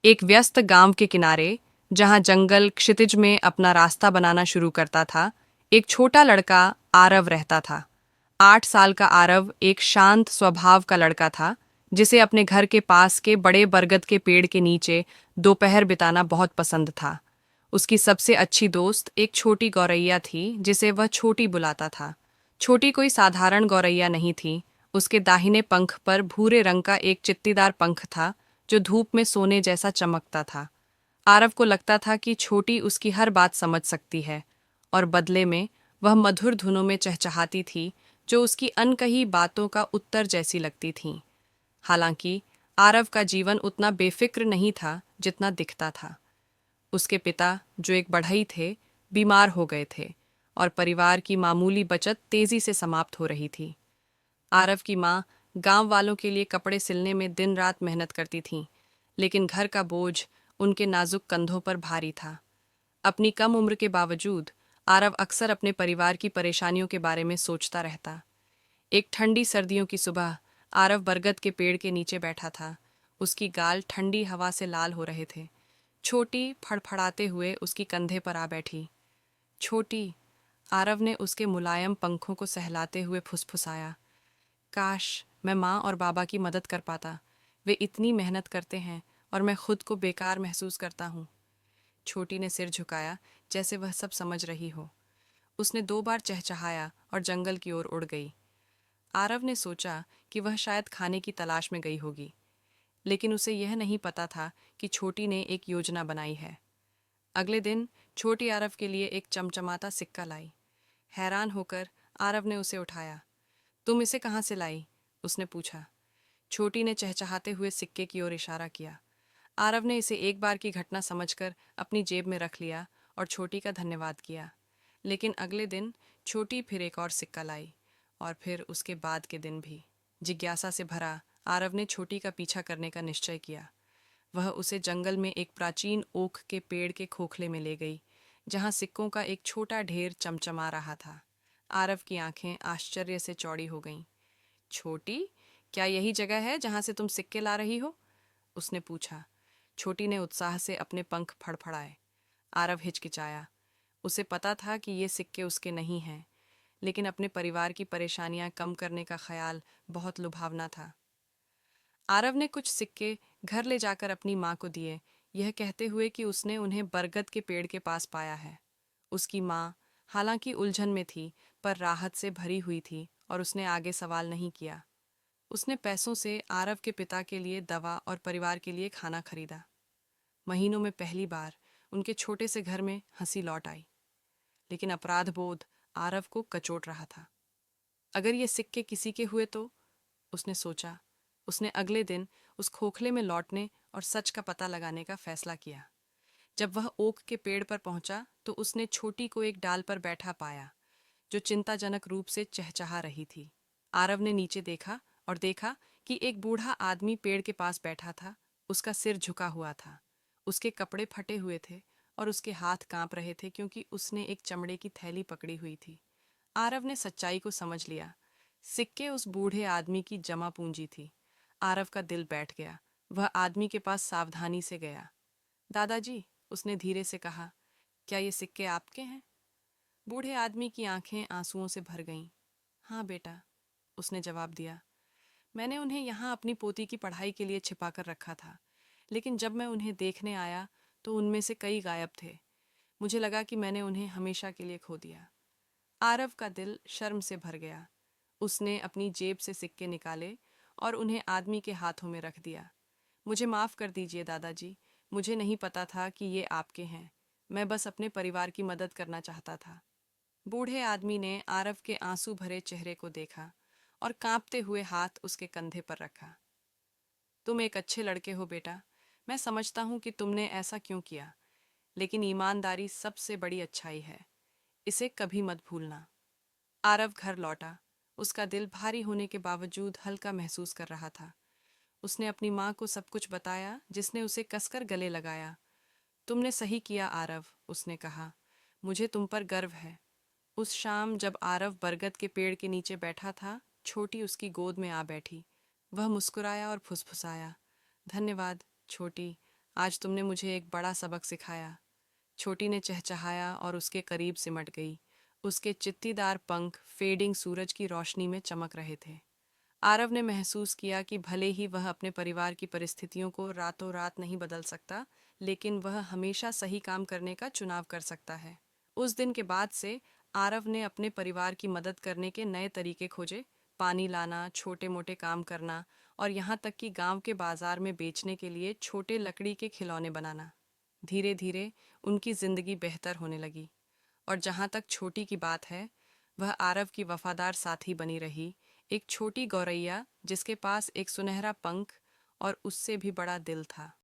एक व्यस्त गांव के किनारे, जहां जंगल क्षितिज में अपना रास्ता बनाना शुरू करता था, एक छोटा लड़का आरव रहता था। 8 साल का आरव एक शांत स्वभाव का लड़का था, जिसे अपने घर के पास के बड़े बरगद के पेड़ के नीचे दोपहर बिताना बहुत पसंद था। उसकी सबसे अच्छी दोस्त एक छोटी गौरैया थी, जिसे वह छोटी बुलाता था। छोटी कोई साधारण गौरैया नहीं थी। उसके दाहिने पंख पर भूरे रंग का एक चित्तीदार पंख था, जो धूप में सोने जैसा चमकता था। आरव को लगता था कि छोटी उसकी हर बात समझ सकती है, और बदले में वह मधुर धुनों में चहचहाती थी, जो उसकी अनकही बातों का उत्तर जैसी लगती थीं। हालांकि आरव का जीवन उतना बेफिक्र नहीं था जितना दिखता था। उसके पिता, जो एक बढ़ई थे, बीमार हो गए थे, और परिवार की मामूली बचत तेजी से समाप्त हो रही थी। आरव की माँ गांव वालों के लिए कपड़े सिलने में दिन रात मेहनत करती थीं, लेकिन घर का बोझ उनके नाजुक कंधों पर भारी था। अपनी कम उम्र के बावजूद आरव अक्सर अपने परिवार की परेशानियों के बारे में सोचता रहता। एक ठंडी सर्दियों की सुबह आरव बरगद के पेड़ के नीचे बैठा था। उसकी गाल ठंडी हवा से लाल हो रहे थे। छोटी फड़फड़ाते हुए उसकी कंधे पर आ बैठी। छोटी, आरव ने उसके मुलायम पंखों को सहलाते हुए फुसफुसाया। काश मैं माँ और बाबा की मदद कर पाता। वे इतनी मेहनत करते हैं और मैं खुद को बेकार महसूस करता हूँ। छोटी ने सिर झुकाया, जैसे वह सब समझ रही हो। उसने 2 बार चहचहाया और जंगल की ओर उड़ गई। आरव ने सोचा कि वह शायद खाने की तलाश में गई होगी, लेकिन उसे यह नहीं पता था कि छोटी ने एक योजना बनाई है। अगले दिन छोटी आरव के लिए एक चमचमाता सिक्का लाई। हैरान होकर आरव ने उसे उठाया। तुम इसे कहाँ से लाई? उसने पूछा। छोटी ने चहचहाते हुए सिक्के की ओर इशारा किया। आरव ने इसे एक बार की घटना समझकर अपनी जेब में रख लिया और छोटी का धन्यवाद किया। लेकिन अगले दिन छोटी फिर एक और सिक्का लाई, और फिर उसके बाद के दिन भी। जिज्ञासा से भरा आरव ने छोटी का पीछा करने का निश्चय किया। वह उसे जंगल में एक प्राचीन ओक के पेड़ के खोखले में ले गई, जहां सिक्कों का एक छोटा ढेर चमचमा रहा था। आरव की आंखें आश्चर्य से चौड़ी हो गईं। छोटी, क्या यही जगह है जहां से तुम सिक्के ला रही हो? उसने पूछा। छोटी ने उत्साह से अपने पंख फड़फड़ाए। आरव हिचकिचाया। उसे पता था कि ये सिक्के उसके नहीं हैं, लेकिन अपने परिवार की परेशानियां कम करने का ख्याल बहुत लुभावना था। आरव ने कुछ सिक्के घर ले जाकर अपनी माँ को दिए, यह कहते हुए कि उसने उन्हें बरगद के पेड़ के पास पाया है। उसकी माँ, हालांकि उलझन में थी, पर राहत से भरी हुई थी, और उसने आगे सवाल नहीं किया। उसने पैसों से आरव के पिता के लिए दवा और परिवार के लिए खाना खरीदा। महीनों में पहली बार उनके छोटे से घर में हंसी लौट आई, लेकिन अपराध बोध आरव को कचोट रहा था। अगर ये सिक्के किसी के हुए तो, उसने सोचा। उसने अगले दिन उस खोखले में लौटने और सच का पता लगाने का फैसला किया। जब वह ओक के पेड़ पर पहुंचा तो उसने छोटी को एक डाल पर बैठा पाया, जो चिंताजनक रूप से चहचहा रही थी। आरव ने नीचे देखा और देखा कि एक बूढ़ा आदमी पेड़ के पास बैठा था। उसका सिर झुका हुआ था, उसके कपड़े फटे हुए थे, और उसके हाथ कांप रहे थे क्योंकि उसने एक चमड़े की थैली पकड़ी हुई थी। आरव ने सच्चाई को समझ लिया। सिक्के उस बूढ़े आदमी की जमा पूंजी थी। आरव का दिल बैठ गया। वह आदमी के पास सावधानी से गया। दादाजी, उसने धीरे से कहा, क्या ये सिक्के आपके हैं? बूढ़े आदमी की आंखें आंसुओं से भर गईं। हाँ बेटा, उसने जवाब दिया। मैंने उन्हें यहाँ अपनी पोती की पढ़ाई के लिए छिपा कर रखा था, लेकिन जब मैं उन्हें देखने आया तो उनमें से कई गायब थे। मुझे लगा कि मैंने उन्हें हमेशा के लिए खो दिया। आरव का दिल शर्म से भर गया। उसने अपनी जेब से सिक्के निकाले और उन्हें आदमी के हाथों में रख दिया। मुझे माफ़ कर दीजिए दादाजी, मुझे नहीं पता था कि ये आपके हैं। मैं बस अपने परिवार की मदद करना चाहता था। बूढ़े आदमी ने आरव के आंसू भरे चेहरे को देखा और कांपते हुए हाथ उसके कंधे पर रखा। तुम एक अच्छे लड़के हो बेटा। मैं समझता हूँ कि तुमने ऐसा क्यों किया, लेकिन ईमानदारी सबसे बड़ी अच्छाई है। इसे कभी मत भूलना। आरव घर लौटा। उसका दिल भारी होने के बावजूद हल्का महसूस कर रहा था। उसने अपनी माँ को सब कुछ बताया, जिसने उसे कसकर गले लगाया। तुमने सही किया आरव, उसने कहा। मुझे तुम पर गर्व है। उस शाम जब आरव बरगद के पेड़ के नीचे बैठा था, छोटी उसकी गोद में आ बैठी। वह मुस्कुराया और फुसफुसाया। धन्यवाद छोटी, आज तुमने मुझे एक बड़ा सबक सिखाया। छोटी ने चहचहाया और उसके करीब सिमट गई। उसके चित्तीदार पंख फेडिंग सूरज की रोशनी में चमक रहे थे। आरव ने महसूस किया कि भले ही वह अपने परिवार की परिस्थितियों को रातों रात नहीं बदल सकता, लेकिन वह हमेशा सही काम करने का चुनाव कर सकता है। उस दिन के बाद से आरव ने अपने परिवार की मदद करने के नए तरीके खोजे। पानी लाना, छोटे मोटे काम करना और यहाँ तक कि गांव के बाजार में बेचने के लिए छोटे लकड़ी के खिलौने बनाना। धीरे धीरे उनकी जिंदगी बेहतर होने लगी। और जहाँ तक छोटी की बात है, वह आरव की वफादार साथी बनी रही, एक छोटी गौरैया जिसके पास एक सुनहरा पंख और उससे भी बड़ा दिल था।